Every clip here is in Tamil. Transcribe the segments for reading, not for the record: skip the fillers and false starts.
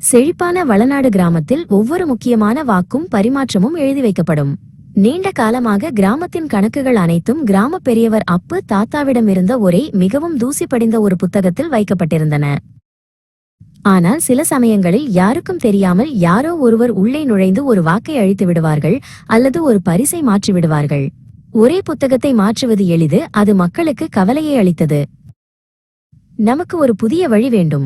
செழிப்பான வளநாடு கிராமத்தில் ஒவ்வொரு முக்கியமான வாக்கும் பரிமாற்றமும் எழுதி வைக்கப்படும். நீண்ட காலமாக கிராமத்தின் கணக்குகள் அனைத்தும் கிராம பெரியவர் அப்பு தாத்தாவிடமிருந்த ஒரே மிகவும் தூசி படிந்த ஒரு புத்தகத்தில் வைக்கப்பட்டிருந்தன. ஆனால் சில சமயங்களில் யாருக்கும் தெரியாமல் யாரோ ஒருவர் உள்ளே நுழைந்து ஒரு வாக்கை அழித்து விடுவார்கள் அல்லது ஒரு பரிசை மாற்றி விடுவார்கள். ஒரே புத்தகத்தை மாற்றுவது எளிது, அது மக்களுக்கு கவலையை அளித்தது. நமக்கு ஒரு புதிய வழி வேண்டும்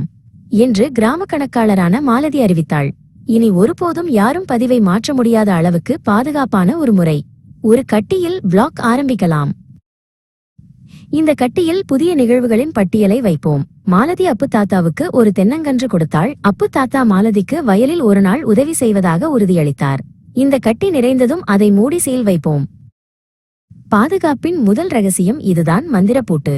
என்று கிராம கணக்காளரான மாலதி அறிவித்தாள். இனி ஒருபோதும் யாரும் பதிவை மாற்ற முடியாத அளவுக்கு பாதுகாப்பான ஒரு முறை. ஒரு கட்டியில் பிளாக் ஆரம்பிக்கலாம். இந்த கட்டியில் புதிய நிகழ்வுகளின் பட்டியலை வைப்போம். மாலதி அப்பு தாத்தாவுக்கு ஒரு தென்னங்கன்று கொடுத்தாள். அப்பு தாத்தா மாலதிக்கு வயலில் ஒரு நாள் உதவி செய்வதாக உறுதியளித்தார். இந்த கட்டி நிறைந்ததும் அதை மூடி சீல் வைப்போம். பாதுகாப்பின் முதல் ரகசியம் இதுதான், மந்திரப்பூட்டு.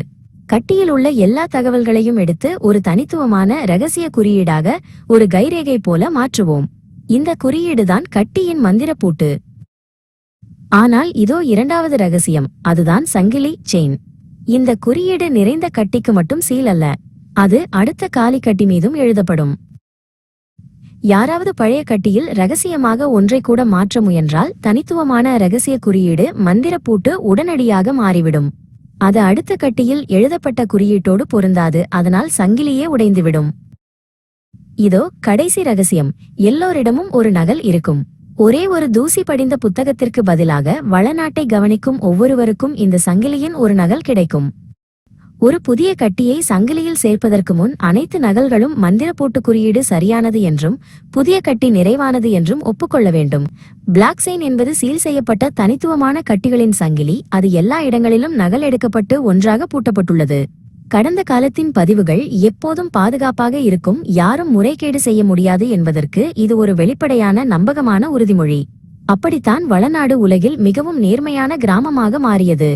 கட்டியில் உள்ள எல்லா தகவல்களையும் எடுத்து ஒரு தனித்துவமான ரகசிய குறியீடாக ஒரு கைரேகை போல மாற்றுவோம். இந்த குறியீடுதான் கட்டியின் மந்திரப்பூட்டு. ஆனால் இதோ இரண்டாவது ரகசியம், அதுதான் சங்கிலி, செயின். இந்த குறியீடு நிறைந்த கட்டிக்கு மட்டும் சீல் அல்ல, அது அடுத்த காலி கட்டி மீதும் எழுதப்படும். யாராவது பழைய கட்டியில் ரகசியமாக ஒன்றை கூட மாற்ற முயன்றால் தனித்துவமான ரகசிய குறியீடு மந்திரப்பூட்டு உடனடியாக மாறிவிடும். அது அடுத்த கட்டியில் எழுதப்பட்ட குறியீட்டோடு பொருந்தாது, அதனால் சங்கிலியே உடைந்துவிடும். இதோ கடைசி ரகசியம், எல்லோரிடமும் ஒரு நகல் இருக்கும். ஒரே ஒரு தூசி படிந்த புத்தகத்திற்கு பதிலாக வளநாட்டை கவனிக்கும் ஒவ்வொருவருக்கும் இந்த சங்கிலியின் ஒரு நகல் கிடைக்கும். ஒரு புதிய கட்டியை சங்கிலியில் சேர்ப்பதற்கு முன் அனைத்து நகல்களும் மந்திரப்பூட்டு குறியீடு சரியானது என்றும் புதிய கட்டி நிறைவானது என்றும் ஒப்புக்கொள்ள வேண்டும். பிளாக் செயின் என்பது சீல் செய்யப்பட்ட தனித்துவமான கட்டிகளின் சங்கிலி. அது எல்லா இடங்களிலும் நகல் எடுக்கப்பட்டு ஒன்றாக பூட்டப்பட்டுள்ளது. கடந்த காலத்தின் பதிவுகள் எப்போதும் பாதுகாப்பாக இருக்கும், யாரும் முறைகேடு செய்ய முடியாது என்பதற்கு இது ஒரு வெளிப்படையான நம்பகமான உறுதிமொழி. அப்படித்தான் வளநாடு உலகில் மிகவும் நேர்மையான கிராமமாக மாறியது.